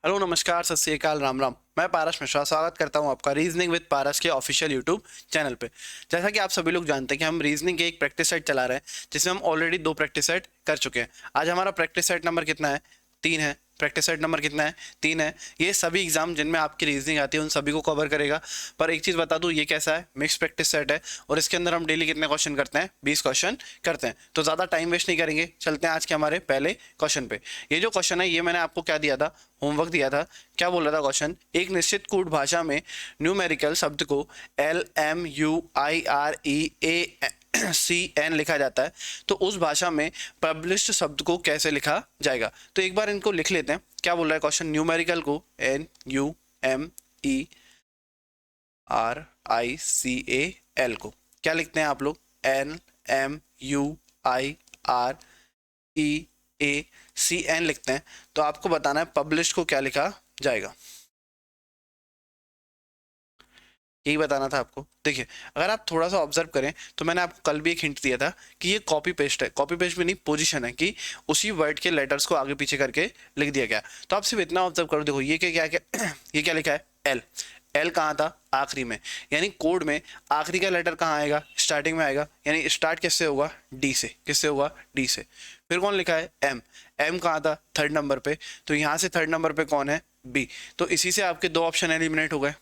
Hello नमस्कार सत श्री अकाल राम राम। मैं पारस मिश्रा स्वागत करता हूं आपका रीजनिंग विद पारस के ऑफिशियल यूट्यूब चैनल पे। जैसा कि आप सभी लोग जानते हैं कि हम रीजनिंग के एक प्रैक्टिस सेट चला रहे हैं जिसमें हम ऑलरेडी 2 प्रैक्टिस सेट कर चुके हैं। आज हमारा प्रैक्टिस सेट नंबर कितना है? 3 है। प्रैक्टिस सेट नंबर कितना है? 3 है। ये सभी एग्जाम जिनमें आपकी रीजनिंग आती है उन सभी को कवर करेगा। पर एक चीज़ बता दूं, ये कैसा है, मिक्स प्रैक्टिस सेट है और इसके अंदर हम डेली कितने क्वेश्चन करते हैं? 20 क्वेश्चन करते हैं। तो ज़्यादा टाइम वेस्ट नहीं करेंगे, चलते हैं आज के हमारे पहले क्वेश्चन पे। ये जो क्वेश्चन है ये मैंने आपको क्या दिया था, होमवर्क दिया था। क्या बोल रहा था क्वेश्चन? एक निश्चित कूट भाषा में न्यूमेरिकल शब्द को LMUIREACN लिखा जाता है, तो उस भाषा में पब्लिश्ड शब्द को कैसे लिखा जाएगा? तो एक बार इनको लिख लेते हैं। क्या बोल रहा है क्वेश्चन? न्यूमेरिकल को NUMERICAL को क्या लिखते हैं आप लोग? LMUIREACN लिखते हैं। तो आपको बताना है पब्लिश को क्या लिखा जाएगा, यही बताना था आपको। देखिए, अगर आप थोड़ा सा ऑब्जर्व करें तो मैंने आपको कल भी एक हिंट दिया था कि ये कॉपी पेस्ट है। कॉपी पेस्ट भी नहीं, पोजीशन है कि उसी वर्ड के लेटर्स को आगे पीछे करके लिख दिया गया। तो आप सिर्फ इतना ऑब्जर्व करो। देखो ये क्या क्या ये क्या लिखा है? एल। एल कहाँ था? आखिरी में। यानी कोड में आखिरी का लेटर कहाँ आएगा? स्टार्टिंग में आएगा। यानी स्टार्ट किससे होगा? डी से। किससे होगा? डी से। फिर कौन लिखा है? एम। एम कहाँ था? थर्ड नंबर पे। तो यहाँ से थर्ड नंबर पे कौन है? बी। तो इसी से आपके 2 ऑप्शन एलिमिनेट हो गए।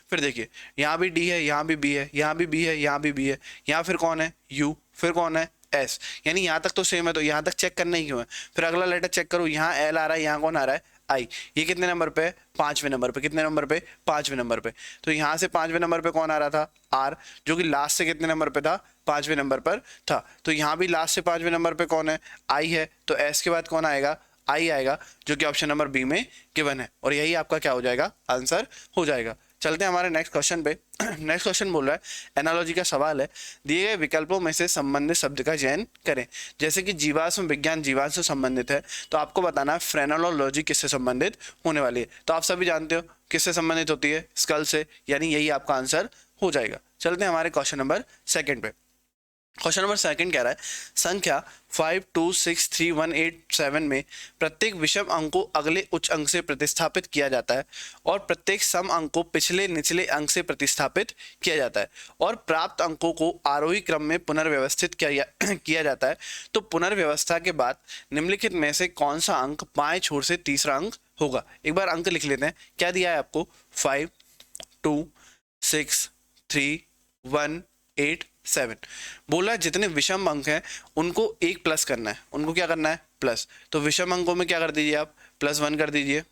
फिर देखिए, यहाँ भी डी है, यहाँ भी बी है, यहाँ भी बी है, यहाँ भी बी है। यहाँ फिर कौन है? यू। फिर कौन है? एस। यानी यहाँ तक तो सेम है, तो यहाँ तक चेक करना ही क्यों है? फिर अगला लेटर चेक करो, यहाँ एल आ रहा है, यहाँ कौन आ रहा है? आई। ये कितने नंबर पे है? 5वें नंबर पे। कितने नंबर पे? 5वें नंबर पे। तो यहाँ से 5वें नंबर पे कौन आ रहा था? आर, जो कि लास्ट से कितने नंबर पे था? 5वें नंबर पर था। तो यहाँ भी लास्ट से 5वें नंबर पे कौन है? आई है। तो एस के बाद कौन आएगा? आई आएगा, जो कि ऑप्शन नंबर बी में गिवन है। और यही आपका क्या हो जाएगा? आंसर हो जाएगा। चलते हैं हमारे नेक्स्ट क्वेश्चन पे। नेक्स्ट क्वेश्चन बोल रहा है, एनालॉजी का सवाल है, दिए गए विकल्पों में से संबंधित शब्द का चयन करें। जैसे कि जीवाश्म विज्ञान जीवाश्म से संबंधित है, तो आपको बताना है फ्रेनोलॉजी किससे संबंधित होने वाली है। तो आप सभी जानते हो किससे संबंधित होती है? स्कल से। यानी यही आपका आंसर हो जाएगा। चलते हैं हमारे क्वेश्चन नंबर सेकंड पे। क्वेश्चन नंबर सेकंड कह रहा है, संख्या 526317 में प्रत्येक विषम अंक को अगले उच्च अंक से प्रतिस्थापित किया जाता है और प्रत्येक सम अंक को पिछले निचले अंक से प्रतिस्थापित किया जाता है और प्राप्त अंकों को आरोही क्रम में पुनर्व्यवस्थित किया जाता है। तो पुनर्व्यवस्था के बाद निम्नलिखित में से कौन सा अंक बाएं छोर से तीसरा अंक होगा? एक बार अंक लिख लेते हैं। क्या दिया है आपको? 526317 बोला जितने विषम अंक हैं उनको एक प्लस करना है। उनको क्या करना है? प्लस। तो विषम अंकों में क्या कर दीजिए आप? +1 कर दीजिए।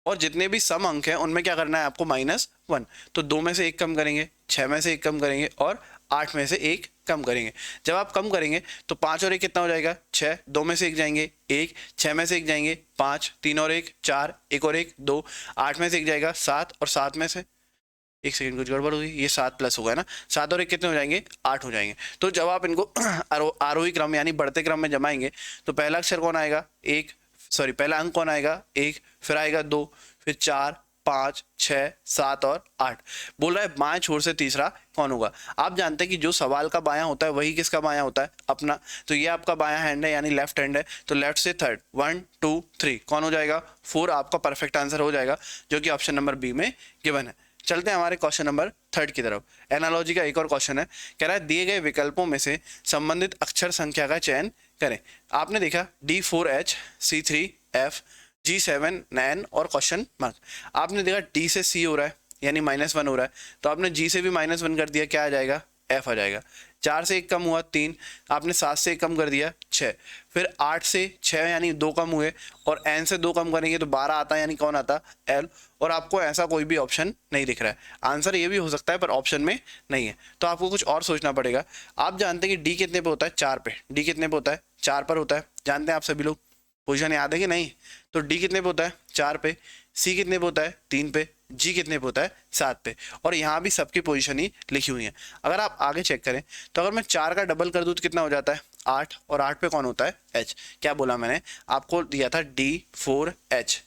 और जितने भी सम अंक हैं उनमें क्या करना है आपको? -1। तो 2 में से 1 कम करेंगे, 6 में से 1 कम करेंगे और 8 में से 1 कम करेंगे। जब आप कम करेंगे तो 5 और 1 कितना हो जाएगा? 6। 2 में से 1 जाएंगे 1, 6 में से 1 जाएंगे 5, 3 और 1 4, 1 और 1 2, 8 में से 1 जाएगा 7 और 7 में से 1 सेकंड, कुछ गड़बड़ हुई। ये 7 प्लस होगा ना, 7 और 1 कितने हो जाएंगे? 8 हो जाएंगे। तो जब आप इनको आरोही क्रम यानी बढ़ते क्रम में जमाएंगे तो पहला अक्षर कौन आएगा? 1, सॉरी पहला अंक कौन आएगा? 1, फिर आएगा 2, फिर 4, 5, 6, 7 और 8। बोल रहा है बाएं छोर से तीसरा कौन होगा? आप जानते हैं कि जो सवाल का बायां होता है वही किसका बायां होता है? अपना। तो ये आपका बायां हैंड है यानी लेफ्ट हैंड है, तो लेफ्ट से थर्ड 1 2 3 कौन हो जाएगा? 4 आपका परफेक्ट आंसर हो जाएगा, जो कि ऑप्शन नंबर बी में गिवन है। चलते हैं हमारे क्वेश्चन नंबर थर्ड की तरफ। एनालॉजी का एक और क्वेश्चन है, कह रहा है दिए गए विकल्पों में से संबंधित अक्षर संख्या का चयन करें। आपने देखा D4H C3F G7 9 और क्वेश्चन मार्क। आपने देखा D से C हो रहा है यानी -1 हो रहा है, तो आपने G से भी -1 कर दिया, क्या आ जाएगा? F आ जाएगा। 4 से 1 कम हुआ 3, आपने 7 से 1 कम कर दिया 6, फिर 8 से 6 यानी 2 कम हुए और N से 2 कम करेंगे तो 12 आता है, यानी कौन आता? L। और आपको ऐसा कोई भी ऑप्शन नहीं दिख रहा है। आंसर ये भी हो सकता है पर ऑप्शन में नहीं है, तो आपको कुछ और सोचना पड़ेगा। आप जानते हैं कि डी कितने पे होता है? 4 पे। डी कितने पे होता है? 4 पर होता है। जानते हैं आप सभी लोग? पोजीशन याद है कि नहीं? तो डी कितने पे होता है? 4 पे। सी कितने पे होता है? 3 पे। जी कितने पे होता है? 7 पे। और यहाँ भी सबकी पोजीशन ही लिखी हुई है। अगर आप आगे चेक करें तो अगर मैं 4 का डबल कर दूँ तो कितना हो जाता है? 8। और 8 पे कौन होता है? एच। क्या बोला मैंने? आपको दिया था D4H।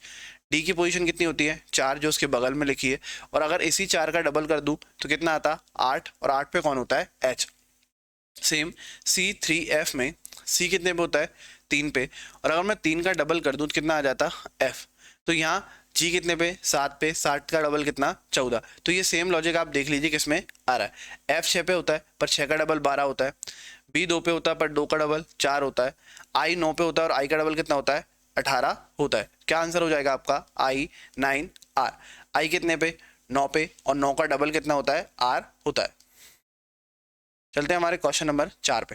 डी की पोजीशन कितनी होती है? 4, जो उसके बगल में लिखी है। और अगर इसी 4 का डबल कर दूं तो कितना आता? 8। और 8 पे कौन होता है? एच। सेम C3F में सी कितने पे होता है? 3 पे, और अगर मैं 3 का डबल कर दूं तो कितना आ जाता f। तो यहाँ g कितने पे 7 पे, 60 का डबल कितना 14। तो ये सेम लॉजिक आप देख लीजिए किसमें आ रहा है। f 6 पे होता है पर 6 का डबल 12 होता है, b 2 पे होता है पर 2 का डबल 4 होता है, i 9 पे होता है और i का डबल कितना होता है 18 होता है। क्या आंसर हो जाएगा आपका i 9 r। i कितने पे 9 पे और 9 का डबल कितना होता है r होता है। चलते हैं हमारे क्वेश्चन नंबर 4 पे।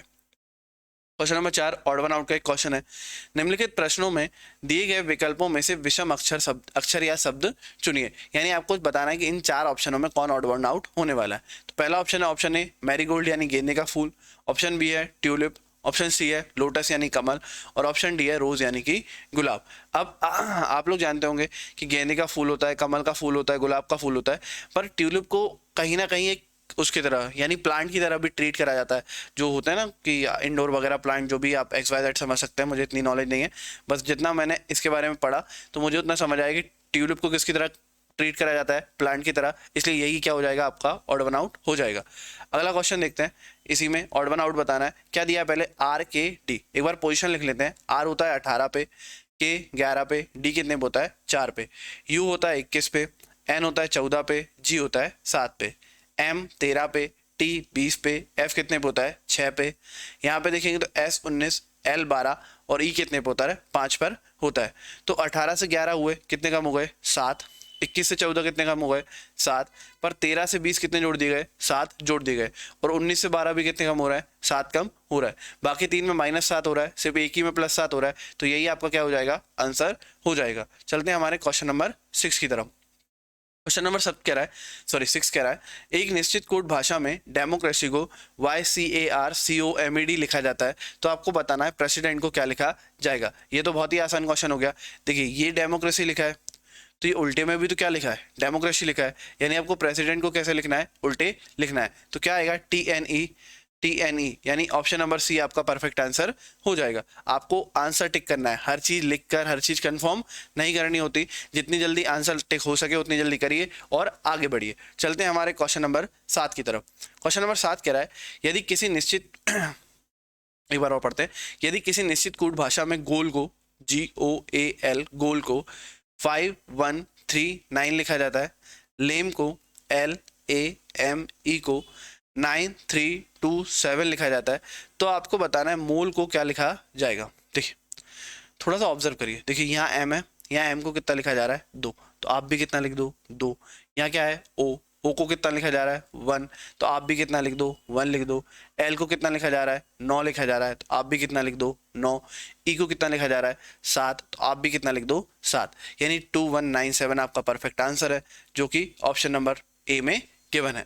Question number 4 odd one out का एक क्वेश्चन है। निम्नलिखित प्रश्नों में दिए गए विकल्पों में से विषम अक्षर या शब्द चुनिए। यानी आपको बताना है कि इन 4 ऑप्शनों में कौन ऑड वन आउट होने वाला है। तो पहला ऑप्शन है ऑप्शन ए मैरीगोल्ड यानी गेंदे का फूल, ऑप्शन बी है ट्यूलिप, ऑप्शन सी है लोटस यानी कमल, और ऑप्शन डी है रोज यानी कि गुलाब। अब आप लोग जानते होंगे कि गेंदे का फूल होता है, कमल का फूल होता है, गुलाब का फूल होता है, पर ट्यूलिप को कहीं ना कहीं एक उसकी तरह यानी प्लांट की तरह भी ट्रीट करा जाता है। जो होता है ना कि इंडोर वगैरह प्लांट, जो भी आप XYZ समझ सकते हैं, मुझे इतनी नॉलेज नहीं है, बस जितना मैंने इसके बारे में पढ़ा तो मुझे उतना समझ आया कि ट्यूलिप को किसकी तरह ट्रीट करा जाता है, प्लांट की तरह, इसलिए यही क्या हो जाएगा आपका ऑड वन आउट हो जाएगा। अगला क्वेश्चन देखते हैं, इसी में ऑड वन आउट बताना है। क्या दिया है पहले RKD, एक बार पोजिशन लिख लेते हैं। R होता है 18 पे, K 11 पे, D कितने पे होता है 4 पे, U होता है 21 पे, N होता है 14 पे, G होता है 7 पे, M 13 पे, T 20 पे, F कितने पे होता है 6 पे। यहाँ पे देखेंगे तो S 19, L 12 और E कितने पे होता है 5 पर होता है। तो 18 से 11 हुए कितने कम हो गए 7, 21 से 14 कितने कम हो गए 7, पर 13 से 20 कितने जोड़ दिए गए 7 जोड़ दिए गए, और 19 से 12 भी कितने कम हो रहा है 7 कम हो रहा है। बाकी 3 में -7 हो रहा है, सिर्फ एक ही में +7 हो रहा है, तो यही आपका क्या हो जाएगा आंसर हो जाएगा। चलते हैं हमारे क्वेश्चन नंबर 6 की तरफ। क्वेश्चन नंबर 7 कह रहा है, सॉरी 6 कह रहा है, एक निश्चित कोड भाषा में डेमोक्रेसी को YCARCOMED लिखा जाता है, तो आपको बताना है प्रेसिडेंट को क्या लिखा जाएगा। ये तो बहुत ही आसान क्वेश्चन हो गया। देखिए ये डेमोक्रेसी लिखा है, तो ये उल्टे में भी तो क्या लिखा है डेमोक्रेसी लिखा है, यानी आपको प्रेसिडेंट को कैसे लिखना है उल्टे लिखना है। तो क्या आएगा TNE, यानी ऑप्शन नंबर सी आपका परफेक्ट आंसर हो जाएगा। आपको आंसर टिक करना है, हर चीज लिखकर हर चीज कंफर्म नहीं करनी होती, जितनी जल्दी आंसर टिक हो सके उतनी जल्दी करिए और आगे बढ़िए। चलते हैं हमारे क्वेश्चन नंबर 7 की तरफ। क्वेश्चन नंबर 7 कह रहा है, यदि किसी निश्चित एक बार और पढ़ते हैं, यदि किसी निश्चित कूट भाषा में गोल को GOAL गोल को 5139 लिखा जाता है, लेम को LAME को 9327 लिखा जाता है, तो आपको बताना है मोल को क्या लिखा जाएगा। देखिए थोड़ा सा ऑब्जर्व करिए, देखिए यहाँ M है, यहाँ M को कितना लिखा जा रहा है 2, तो आप भी कितना लिख दो 2। यहाँ क्या है O को कितना लिखा जा रहा है 1, तो आप भी कितना लिख दो 1 लिख दो। L को कितना लिखा जा रहा है 9 लिखा जा रहा है, तो आप भी कितना लिख दो 9। E को कितना लिखा जा रहा है 7, तो आप भी कितना लिख दो 7, यानी 2197 आपका परफेक्ट आंसर है, जो कि ऑप्शन नंबर A में गिवन है।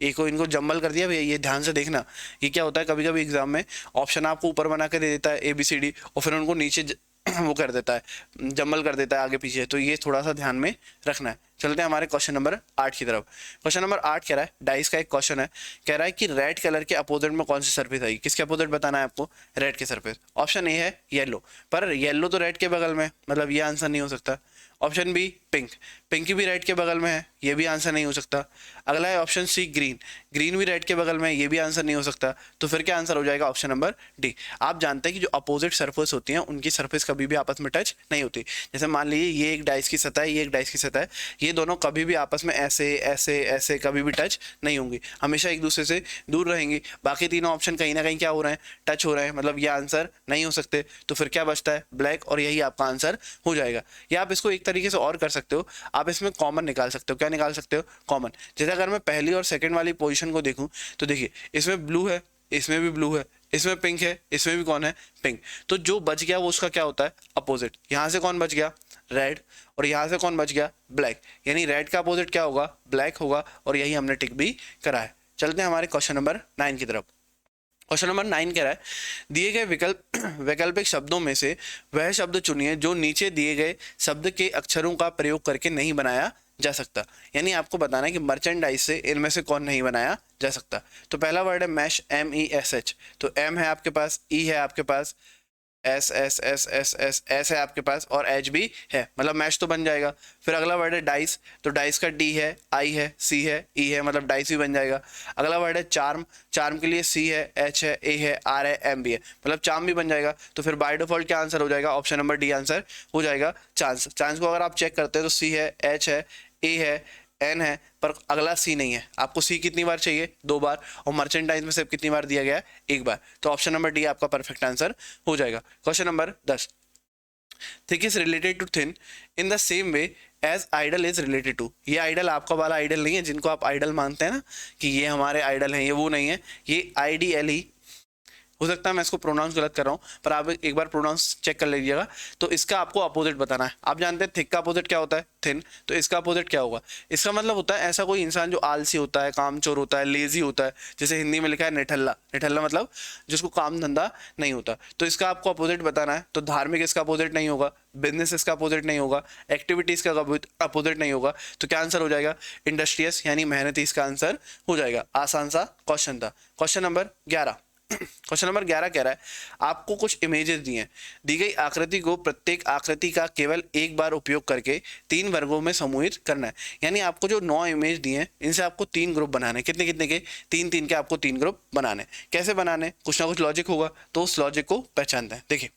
ए को इनको जम्बल कर दिया भैया, ये ध्यान से देखना। ये क्या होता है कभी कभी एग्जाम में ऑप्शन आपको ऊपर बना के दे देता है ABCD और फिर उनको नीचे वो कर देता है, जम्बल कर देता है आगे पीछे, तो ये थोड़ा सा ध्यान में रखना है। चलते हैं हमारे क्वेश्चन नंबर 8 की तरफ। क्वेश्चन नंबर 8 कह रहा है, डाइस का एक क्वेश्चन है, कह रहा है कि रेड कलर के अपोजिट में कौन सी सरफेस आएगी। किसके अपोजिट बताना है आपको, रेड के सरफेस। ऑप्शन ए है येलो, पर येलो तो रेड के बगल में, मतलब ये आंसर नहीं हो सकता। ऑप्शन बी पिंक, पिंक भी रेड के बगल में है, ये भी आंसर नहीं हो सकता। अगला है ऑप्शन सी ग्रीन, ग्रीन भी रेड के बगल में है, ये भी आंसर नहीं हो सकता। तो फिर क्या आंसर हो जाएगा ऑप्शन नंबर डी। आप जानते हैं कि जो अपोजिट सरफेस होती हैं उनकी सरफेस कभी भी आपस में टच नहीं होती। जैसे मान लीजिए ये एक डाइस की सतह है, ये एक डाइस की सतह है, ये दोनों कभी भी आपस में ऐसे ऐसे ऐसे कभी भी टच नहीं होंगी, हमेशा एक दूसरे से दूर रहेंगी। बाकी तीनों ऑप्शन कहीं ना कहीं क्या हो रहे हैं, टच हो रहे हैं, मतलब ये आंसर नहीं हो सकते। तो फिर क्या बचता है, ब्लैक, और यही आपका आंसर हो जाएगा। या आप इसको एक तरीके से और कर सकते हो, आप इसमें कॉमन निकाल सकते हो। क्या निकाल सकते हो, कॉमन। जैसे अगर मैं पहली और सेकंड वाली पोजीशन को देखूं तो देखिए इसमें ब्लू है, इसमें भी ब्लू है, इसमें पिंक है, इसमें भी कौन है, पिंक। तो जो बच गया वो उसका क्या होता है, अपोजिट। यहां से कौन बच गया, रेड, और यहां से कौन बच गया, ब्लैक। यानी रेड का अपोजिट क्या होगा, ब्लैक होगा, और यही हमने टिक भी करा है। चलते हैं हमारे क्वेश्चन नंबर 9 की तरफ। क्वेश्चन नंबर 9 कह रहा है, दिए गए वैकल्पिक शब्दों में से वह शब्द चुनिए जो नीचे दिए गए शब्द के अक्षरों का प्रयोग करके नहीं बनाया जा सकता। यानी आपको बताना है कि मर्चेंडाइज से इनमें से कौन नहीं बनाया जा सकता। तो पहला वर्ड है मैश, MESH, तो M है आपके पास, E है आपके पास, S S S S S S है आपके पास और एच भी है, मतलब मैच तो बन जाएगा। फिर अगला वर्ड है डाइस, तो डाइस का डी है, आई है, सी है, ई है, मतलब डाइस भी बन जाएगा। अगला वर्ड है चार्म, चार्म के लिए सी है, एच है, ए है, आर है, एम भी है, मतलब चार्म भी बन जाएगा। तो फिर बाय डिफॉल्ट क्या आंसर हो जाएगा, ऑप्शन नंबर डी आंसर हो जाएगा चांस। चांस को अगर आप चेक करते हैं तो सी है, एच है, ए है, एन है, पर अगला सी नहीं है। आपको सी कितनी बार चाहिए, 2 बार, और मर्चेंटाइज में सिर्फ कितनी बार दिया गया है, 1 बार। तो ऑप्शन नंबर डी आपका परफेक्ट आंसर हो जाएगा। Question number 10, thick is related to thin in the same way as idle is related to. ये आइडल आपका वाला आइडल नहीं है जिनको आप आइडल मानते हैं ना कि ये हमारे आइडल हैं, ये वो नहीं है, ये IDLE। हो सकता है मैं इसको प्रोनाउंस गलत कर रहा हूँ, पर आप एक बार प्रोनाउंस चेक कर लीजिएगा। तो इसका आपको अपोजिट बताना है। आप जानते हैं थिक का अपोजिट क्या होता है, थिन, तो इसका अपोजिट क्या होगा। इसका मतलब होता है ऐसा कोई इंसान जो आलसी होता है, कामचोर होता है, लेजी होता है, जैसे हिंदी में लिखा है निठल्ला, निठल्ला मतलब जिसको काम धंधा नहीं होता। तो इसका आपको अपोजिट बताना है। तो धार्मिक इसका अपोजिट नहीं होगा, बिजनेस इसका अपोजिट नहीं होगा, एक्टिविटीज का अपोजिट नहीं होगा। तो क्या आंसर हो जाएगा, इंडस्ट्रियस यानी मेहनती इसका आंसर हो जाएगा। आसान सा क्वेश्चन था। क्वेश्चन नंबर 11, क्वेश्चन नंबर 11 कह रहा है आपको कुछ इमेजेस दी हैं, दी गई आकृति को प्रत्येक आकृति का केवल एक बार उपयोग करके 3 वर्गों में समूहित करना है। यानी आपको जो 9 इमेज दिए हैं इनसे आपको 3 ग्रुप बनाने, कितने कितने के, 3 3 के आपको 3 ग्रुप बनाने। कैसे बनाने, कुछ ना कुछ लॉजिक होगा, तो उस लॉजिक को पहचानते हैं। देखिए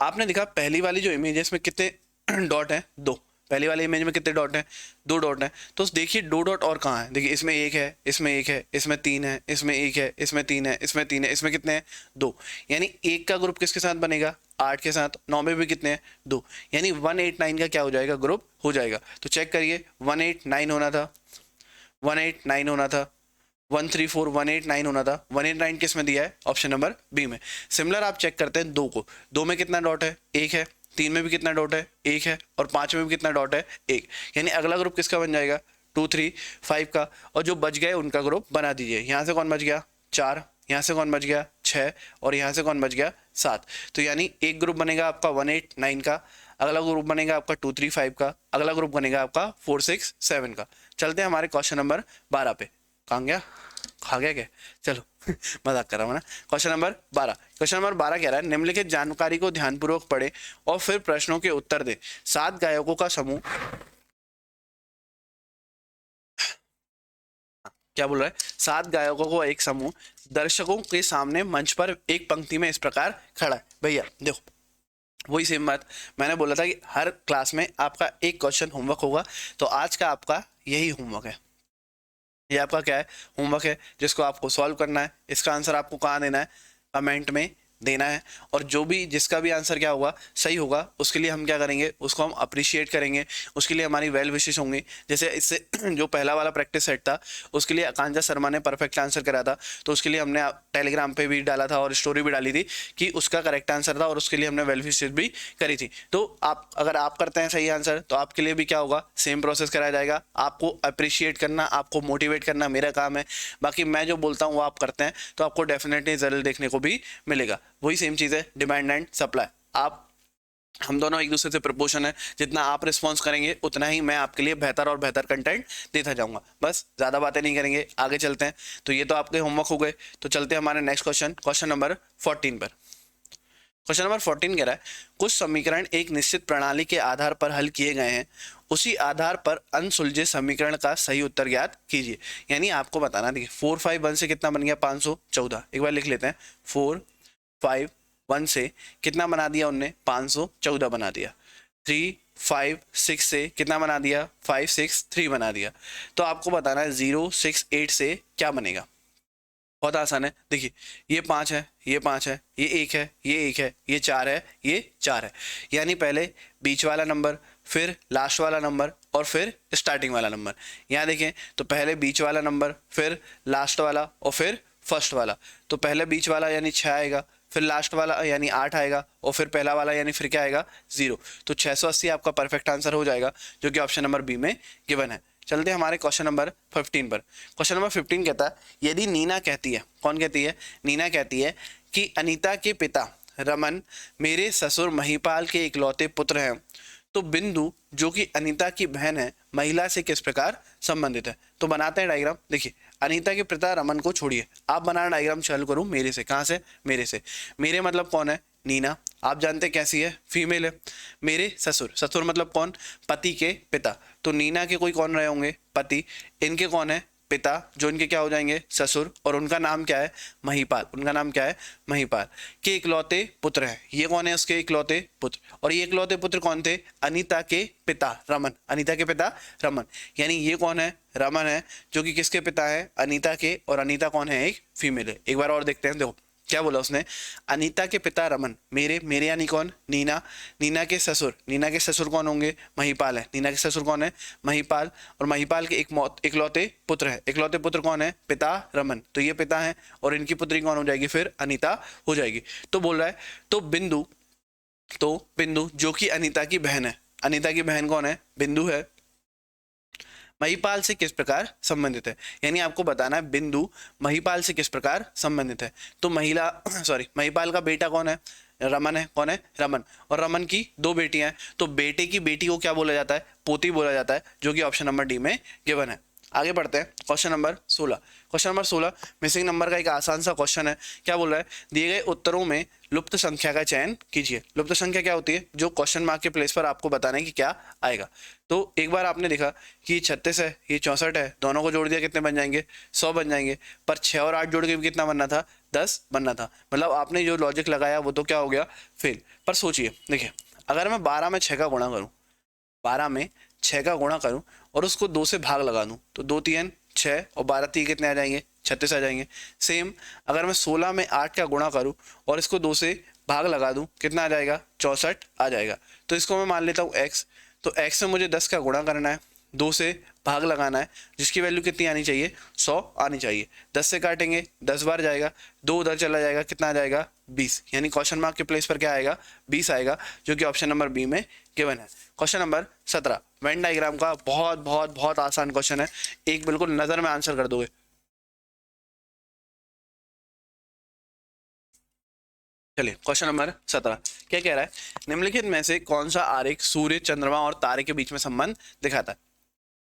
आपने देखा पहली वाली जो इमेज है इसमें कितने डॉट हैं, 2। पहली वाली इमेज में कितने डॉट हैं, 2 डॉट हैं। तो देखिए 2 डॉट और कहाँ है, देखिए इसमें 1 है, इसमें 1 है, इसमें 3 है, इसमें 1 है, इसमें 3 है, इसमें 3 है, इसमें कितने हैं, 2। यानी 1 का ग्रुप किसके साथ बनेगा, 8 के साथ। 9 में भी कितने हैं, 2। यानी 189 का क्या हो जाएगा, ग्रुप हो जाएगा। तो चेक करिए 189 होना था, 189 होना था, 134 189 होना था। 189 किस में दिया है, ऑप्शन नंबर बी में। सिमिलर आप चेक करते हैं 2 को, 2 में कितना डॉट है, 1 है, 3 में भी कितना डॉट है, 1 है, और 5 में भी कितना डॉट है, 1। यानी अगला ग्रुप किसका बन जाएगा, 2 3 5 का। और जो बच गए उनका ग्रुप बना दीजिए। यहाँ से कौन बच गया, 4, यहाँ से कौन बच गया, 6, और यहाँ से कौन बच गया, 7। तो यानी एक ग्रुप बनेगा आपका 189 का, अगला ग्रुप बनेगा आपका 2 3 5 का, अगला ग्रुप बनेगा आपका 4 6 7 का। चलते हैं हमारे क्वेश्चन नंबर 12 पे। कहाँ गया, खा गया क्या, चलो मजाक कर रहा हूँ ना। क्वेश्चन नंबर 12, क्वेश्चन नंबर 12 कह रहा है निम्नलिखित जानकारी को ध्यानपूर्वक पढ़े और फिर प्रश्नों के उत्तर दे। 7 गायकों का समूह, क्या बोल रहा है, 7 गायकों को एक समूह दर्शकों के सामने मंच पर एक पंक्ति में इस प्रकार खड़ा है। भैया देखो वही सेम बात मैंने बोला था कि हर क्लास में आपका एक क्वेश्चन होमवर्क होगा, तो आज का आपका यही होमवर्क है। ये आपका क्या है, होमवर्क है, जिसको आपको सॉल्व करना है। इसका आंसर आपको कहाँ देना है, कमेंट में देना है। और जो भी जिसका भी आंसर क्या होगा, सही होगा, उसके लिए हम क्या करेंगे, उसको हम अप्रिशिएट करेंगे, उसके लिए हमारी वेल विशेष होंगी। जैसे इससे जो पहला वाला प्रैक्टिस सेट था उसके लिए आकांक्षा शर्मा ने परफेक्ट आंसर करा था, तो उसके लिए हमने टेलीग्राम पे भी डाला था और स्टोरी भी डाली थी कि उसका करेक्ट आंसर था, और उसके लिए हमने वेल विशेष भी करी थी। तो आप अगर आप करते हैं सही आंसर तो आपके लिए भी क्या होगा, सेम प्रोसेस कराया जाएगा। आपको अप्रिशिएट करना, आपको मोटिवेट करना मेरा काम है, बाकी मैं जो बोलता हूँ वो आप करते हैं तो आपको डेफिनेटली रिजल्ट देखने को भी मिलेगा। वही सेम चीज़ है, डिमांड एंड सप्लाई। आप हम दोनों एक दूसरे से प्रपोर्शन है, जितना आप रिस्पॉन्स करेंगे उतना ही मैं आपके लिए बेहतर और बेहतर कंटेंट देता जाऊंगा। बस ज़्यादा बातें नहीं करेंगे, आगे चलते हैं। तो ये तो आपके होमवर्क हो गए, तो चलते हैं हमारे नेक्स्ट क्वेश्चन, क्वेश्चन नंबर 14 पर। क्वेश्चन नंबर 14 कह रहा है कुछ समीकरण एक निश्चित प्रणाली के आधार पर हल किए गए हैं, उसी आधार पर अनसुलझे समीकरण का सही उत्तर ज्ञात कीजिए। यानी आपको बताना, देखिए 4 5 1 से कितना बन गया, 514। एक बार लिख लेते हैं, 4 5 1 से कितना बना दिया उनने, 514 बना दिया। 3 5 6 से कितना बना दिया, 5 6 3 बना दिया। तो आपको बताना है 0 6 8 से क्या बनेगा। बहुत आसान है, देखिए ये 5 है, ये 5 है, ये 1 है, ये 1 है, ये 4 है, ये 4 है। यानी पहले बीच वाला नंबर, फिर लास्ट वाला नंबर, और फिर स्टार्टिंग वाला नंबर। यहाँ देखें तो पहले बीच वाला नंबर, फिर लास्ट वाला, और फिर फर्स्ट वाला। तो पहले बीच वाला यानी 6 आएगा, फिर लास्ट वाला यानी 8 आएगा, और फिर पहला वाला यानी फिर क्या आएगा, 0। तो 680 आपका परफेक्ट आंसर हो जाएगा, जो कि ऑप्शन नंबर बी में गिवन है। चलते हैं हमारे क्वेश्चन नंबर 15 पर। क्वेश्चन नंबर 15 कहता है यदि नीना कहती है, कौन कहती है, नीना कहती है कि अनीता के पिता रमन मेरे ससुर महिपाल के इकलौते पुत्र हैं, तो बिंदु जो कि अनीता की बहन है महिला से किस प्रकार संबंधित है। तो बनाते हैं डायग्राम। देखिए अनीता के पिता रमन को छोड़िए, आप बनाना डायग्राम चालू करूँ मेरे से, कहाँ से, मेरे से। मेरे मतलब कौन है, नीना, आप जानते हैं कैसी है, फीमेल है। मेरे ससुर, ससुर मतलब कौन, पति के पिता, तो नीना के कोई कौन रहे होंगे, पति, इनके कौन है, पिता, जो इनके क्या हो जाएंगे, ससुर, और उनका नाम क्या है, महिपाल, उनका नाम क्या है, महिपाल के इकलौते पुत्र हैं। ये कौन है, उसके इकलौते पुत्र, और ये इकलौते पुत्र कौन थे, अनीता के पिता रमन, अनीता के पिता रमन, यानी ये कौन है, रमन है, जो कि किसके पिता है, अनीता के, और अनीता कौन है, एक फीमेल है। एक बार और देखते हैं, देखो क्या बोला उसने, अनीता के पिता रमन, मेरे, मेरे यानी कौन, नीना, नीना के ससुर, नीना के ससुर कौन होंगे, महिपाल है, नीना के ससुर कौन है, महिपाल, और महिपाल के इकलौते पुत्र है, इकलौते पुत्र कौन है, पिता रमन, तो ये पिता है, और इनकी पुत्री कौन हो जाएगी, फिर अनीता हो जाएगी। तो बोल रहा है तो बिंदु जो कि अनीता की बहन है, अनीता की बहन कौन है, बिंदु है, महिपाल से किस प्रकार संबंधित है, यानी आपको बताना है बिंदु महिपाल से किस प्रकार संबंधित है। तो महिपाल का बेटा कौन है, रमन है, कौन है, रमन, और रमन की दो बेटियां हैं, तो बेटे की बेटी को क्या बोला जाता है, पोती बोला जाता है, जो कि ऑप्शन नंबर डी में गिवन है। आगे बढ़ते हैं, question number 16। Question number 16 missing number का एक आसान सा क्वेश्चन है। क्या बोल रहा है, दिए गए उत्तरों में लुप्त संख्या का चयन कीजिए। लुप्त संख्या क्या होती है, जो क्वेश्चन मार्क के प्लेस पर आपको बताना है कि क्या आएगा। तो एक बार आपने देखा कि 36 है, ये 64 है, दोनों को जोड़ दिया कितने बन जाएंगे, 100 बन जाएंगे, पर 6 और 8 जोड़ के भी कितना बनना था, 10 बनना था। मतलब आपने जो लॉजिक लगाया वो तो क्या हो गया, फेल। पर सोचिए, देखिए अगर मैं 12 में 6 का गुणा करूँ, 12 में 6 का गुणा करूं और उसको 2 से भाग लगा दूं, तो 2 3 6 और 12 3 कितने आ जाएंगे, 36 आ जाएंगे। सेम अगर मैं 16 में 8 का गुणा करूं और इसको 2 से भाग लगा दूं, कितना आ जाएगा, 64 आ जाएगा। तो इसको मैं मान लेता हूँ x, तो x से मुझे 10 का गुणा करना है, 2 से भाग लगाना है, जिसकी वैल्यू कितनी आनी चाहिए, 100 आनी चाहिए। 10 से काटेंगे, 10 बार जाएगा, 2 उधर चला जाएगा, कितना आ जाएगा, 20, यानी क्वेश्चन मार्क के प्लेस पर क्या आएगा, 20 आएगा, जो कि ऑप्शन नंबर बी में गिवन है। क्वेश्चन नंबर 17 वेन डायग्राम का बहुत बहुत बहुत आसान क्वेश्चन है, एक बिल्कुल नजर में आंसर कर दोगे। चलिए क्वेश्चन नंबर 17 क्या कह रहा है, निम्नलिखित में से कौन सा आरेख सूर्य, चंद्रमा और तारे के बीच में संबंध दिखाता है।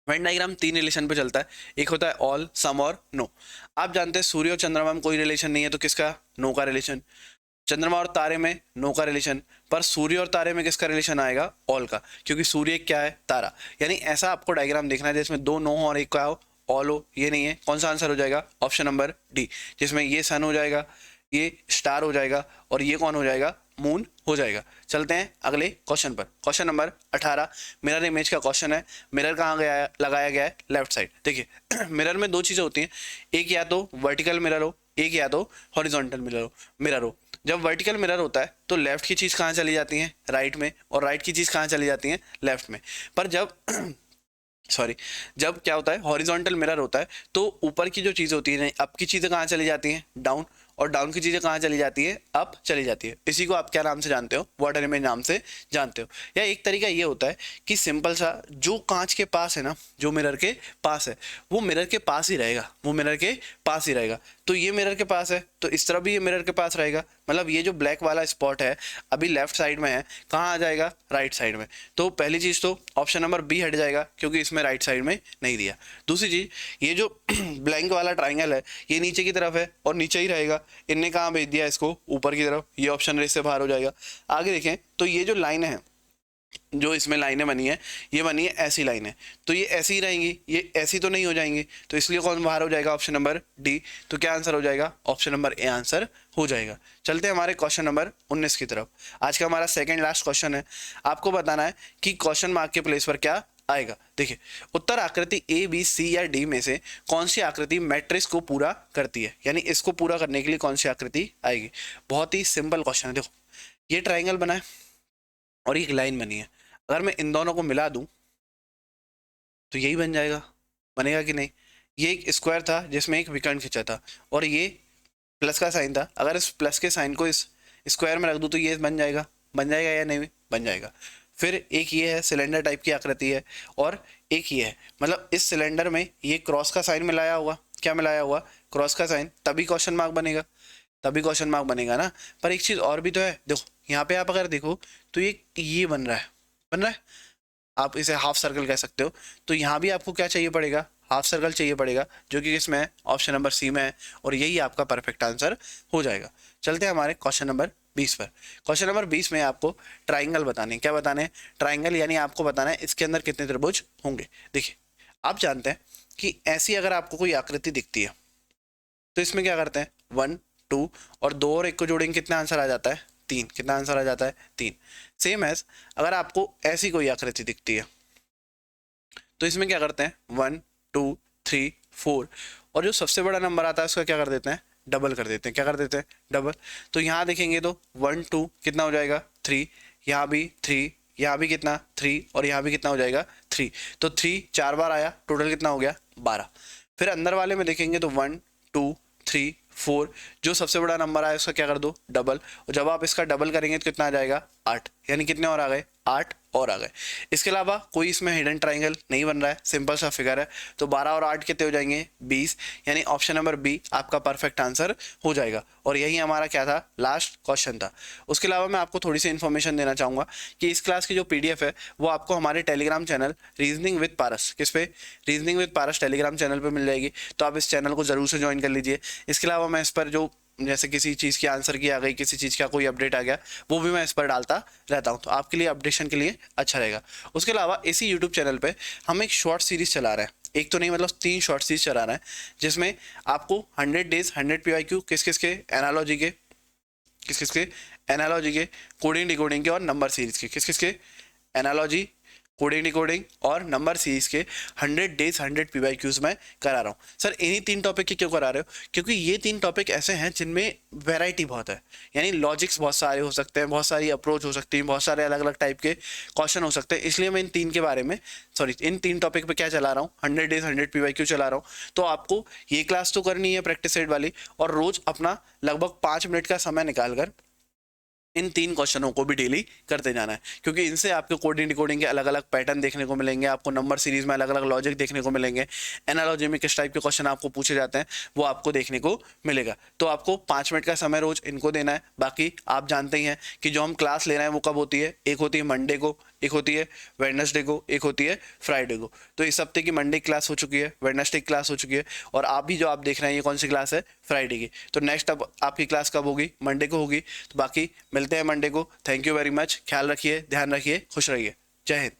वेन डायग्राम 3 रिलेशन पे चलता है, एक होता है ऑल, सम और नो। आप जानते हैं सूर्य और चंद्रमा में कोई रिलेशन नहीं है, तो किसका, नो का रिलेशन। चंद्रमा और तारे में नो का रिलेशन, पर सूर्य और तारे में किसका रिलेशन आएगा, ऑल का, क्योंकि सूर्य क्या है, तारा। यानी ऐसा आपको डायग्राम देखना है जिसमें 2 नो हो और एक क्या हो, ऑल हो। ये नहीं है, कौन सा आंसर हो जाएगा, ऑप्शन नंबर डी, जिसमें ये सन हो जाएगा, ये स्टार हो जाएगा, और ये कौन हो जाएगा, मून हो जाएगा। चलते हैं अगले क्वेश्चन पर। क्वेश्चन नंबर 18 मिरर इमेज का क्वेश्चन है। मिरर कहाँ गया, लगाया गया है, लेफ्ट साइड। देखिए मिरर में 2 चीजें होती हैं, एक या तो वर्टिकल मिरर हो, एक या तो हॉरिजॉन्टल मिरर हो। जब वर्टिकल मिरर होता है तो लेफ्ट की चीज कहाँ चली जाती है, राइट में, और राइट की चीज कहाँ चली जाती है, लेफ्ट में। पर जब क्या होता है, हॉरिजॉन्टल मिरर होता है, तो ऊपर की जो चीज़ होती है, अप की चीज़ें कहाँ चली जाती हैं, डाउन, और डाउन की चीज़ें कहाँ चली जाती है, अप चली जाती है। इसी को आप क्या नाम से जानते हो, वाटर इमेज नाम से जानते हो। या एक तरीका ये होता है कि सिंपल सा, जो कांच के पास है ना, जो मिरर के पास है, वो मिरर के पास ही रहेगा, वो मिरर के पास ही रहेगा। तो ये मिरर के पास है, तो इस तरह भी ये मिरर के पास रहेगा। मतलब ये जो ब्लैक वाला स्पॉट है अभी लेफ्ट साइड में है, कहाँ आ जाएगा, राइट साइड में। तो पहली चीज़ तो ऑप्शन नंबर बी हट जाएगा, क्योंकि इसमें राइट साइड में नहीं दिया। दूसरी चीज़, ये जो ब्लैंक वाला ट्राइंगल है, ये नीचे की तरफ है और नीचे ही रहेगा, इनने कहाँ भेज दिया इसको, ऊपर की तरफ, ये ऑप्शन रेस से बाहर हो जाएगा। आगे देखें तो ये जो लाइन है, जो इसमें लाइनें बनी है, ये बनी है ऐसी लाइन है, तो ये ऐसी ही रहेंगी, ये ऐसी तो नहीं हो जाएंगी, तो इसलिए कौन बाहर हो जाएगा, ऑप्शन नंबर डी। तो क्या आंसर हो जाएगा, ऑप्शन नंबर ए आंसर हो जाएगा। चलते हैं हमारे क्वेश्चन नंबर 19 की तरफ। आज का हमारा सेकंड लास्ट क्वेश्चन है। आपको बताना है कि क्वेश्चन मार्क के प्लेस पर क्या आएगा। देखिए उत्तर आकृति ए, बी, सी या डी में से कौन सी आकृति मैट्रिक्स को पूरा करती है, यानी इसको पूरा करने के लिए कौन सी आकृति आएगी। बहुत ही सिंपल क्वेश्चन है। देखो ये ट्राइंगल बना है और एक लाइन बनी है, अगर मैं इन दोनों को मिला दूं तो यही बन जाएगा, बनेगा कि नहीं। ये एक स्क्वायर था जिसमें एक विकर्ण खिंचा था, और ये प्लस का साइन था, अगर इस प्लस के साइन को इस स्क्वायर में रख दूं तो ये बन जाएगा, बन जाएगा या नहीं, बन जाएगा। फिर एक ये है, सिलेंडर टाइप की आकृति है, और एक ये है, मतलब इस सिलेंडर में ये क्रॉस का साइन मिलाया हुआ, क्या मिलाया हुआ, क्रॉस का साइन, तभी क्वेश्चन मार्क बनेगा, तभी क्वेश्चन मार्क बनेगा ना। पर एक चीज़ और भी तो है, देखो यहाँ पे आप अगर देखो तो ये बन रहा है, आप इसे हाफ सर्कल कह सकते हो। तो यहाँ भी आपको क्या चाहिए पड़ेगा, हाफ सर्कल चाहिए पड़ेगा, जो कि किसमें है, ऑप्शन नंबर सी में है, और यही आपका परफेक्ट आंसर हो जाएगा। चलते हैं हमारे क्वेश्चन नंबर 20 पर। क्वेश्चन नंबर 20 में आपको ट्राइंगल बताने हैं। क्या बताने हैं? ट्राइंगल, यानी आपको बताना है इसके अंदर कितने त्रिभुज होंगे। देखिए आप जानते हैं कि ऐसी अगर आपको कोई आकृति दिखती है तो इसमें क्या करते हैं, 1 2 और 2 और 1 को जोड़ेंगे, कितना आंसर आ जाता है? 3। कितना आंसर आ जाता है? 3। सेम एज अगर आपको ऐसी कोई आकृति दिखती है तो इसमें क्या करते हैं, 1 2 3 4 और जो सबसे बड़ा नंबर आता है उसका क्या कर देते हैं, डबल कर देते हैं। क्या कर देते हैं? डबल। तो यहाँ देखेंगे तो 1 2 कितना हो जाएगा? 3। यहाँ भी 3, यहाँ भी कितना? 3 और यहाँ भी कितना हो जाएगा? 3। तो 3 4 बार आया, टोटल कितना हो गया? 12। फिर अंदर वाले में देखेंगे तो 1 2 3 4, जो सबसे बड़ा नंबर आया उसका क्या कर दो? डबल। और जब आप इसका डबल करेंगे तो कितना आ जाएगा? 8। यानी कितने और आ गए? 8 और आ गए। इसके अलावा कोई इसमें हिडन ट्राइंगल नहीं बन रहा है, सिंपल सा फिगर है। तो 12 और 8 कितने हो जाएंगे? 20। यानी ऑप्शन नंबर बी आपका परफेक्ट आंसर हो जाएगा। और यही हमारा क्या था? लास्ट क्वेश्चन था। उसके अलावा मैं आपको थोड़ी सी इन्फॉर्मेशन देना चाहूँगा कि इस क्लास की जो PDF है वो आपको हमारे टेलीग्राम चैनल रीजनिंग विद पारस, किस पे? Reasoning with Paras Telegram channel पर मिल जाएगी। तो आप इस चैनल को जरूर से ज्वाइन कर लीजिए। इसके अलावा मैं इस पर जो जैसे किसी चीज़ की आंसर की आ गई, किसी चीज़ का कोई अपडेट आ गया, वो भी मैं इस पर डालता रहता हूँ, तो आपके लिए अपडेशन के लिए अच्छा रहेगा। उसके अलावा इसी यूट्यूब चैनल पे हम एक शॉर्ट सीरीज चला रहे हैं, एक तो नहीं मतलब 3 शॉर्ट सीरीज चला रहे हैं, जिसमें आपको 100 डेज 100 PYQ किस किस के एनालॉजी के, कोडिंग डिकोडिंग के और नंबर सीरीज के, किस किस के? एनालॉजी, कोडिंग डिकोडिंग और नंबर सीरीज के 100 डेज 100 PYQs में करा रहा हूँ। सर इन्हीं 3 टॉपिक के क्यों करा रहे हो? क्योंकि ये 3 टॉपिक ऐसे हैं जिनमें वैरायटी बहुत है, यानी लॉजिक्स बहुत सारे हो सकते हैं, बहुत सारी अप्रोच हो सकती है, बहुत सारे अलग अलग टाइप के क्वेश्चन हो सकते हैं। इसलिए मैं इन 3 के बारे में इन 3 टॉपिक पे क्या चला रहा हूँ, 100 डेज 100 PYQ चला रहा हूँ। तो आपको ये क्लास तो करनी है प्रैक्टिस सेट वाली, और रोज अपना लगभग 5 मिनट का समय निकाल कर इन 3 क्वेश्चनों को भी डेली करते जाना है, क्योंकि इनसे आपको कोडिंग डिकोडिंग के अलग अलग पैटर्न देखने को मिलेंगे, आपको नंबर सीरीज में अलग अलग लॉजिक देखने को मिलेंगे, एनालॉजी में किस टाइप के क्वेश्चन आपको पूछे जाते हैं वो आपको देखने को मिलेगा। तो आपको 5 मिनट का समय रोज इनको देना है। बाकी आप जानते ही हैं कि जो हम क्लास ले रहे हैं वो कब होती है, एक होती है मंडे को, एक होती है वेडनेसडे को, एक होती है फ्राइडे को। तो इस हफ्ते की मंडे क्लास हो चुकी है, वेडनेसडे क्लास हो चुकी है, और आप भी जो आप देख रहे हैं ये कौन सी क्लास है? फ्राइडे की। तो नेक्स्ट अब आपकी क्लास कब होगी? मंडे को होगी। तो बाकी मिलते हैं मंडे को। Thank you very much. ख्याल रखिए, ध्यान रखिए, खुश रहिए। जय हिंद।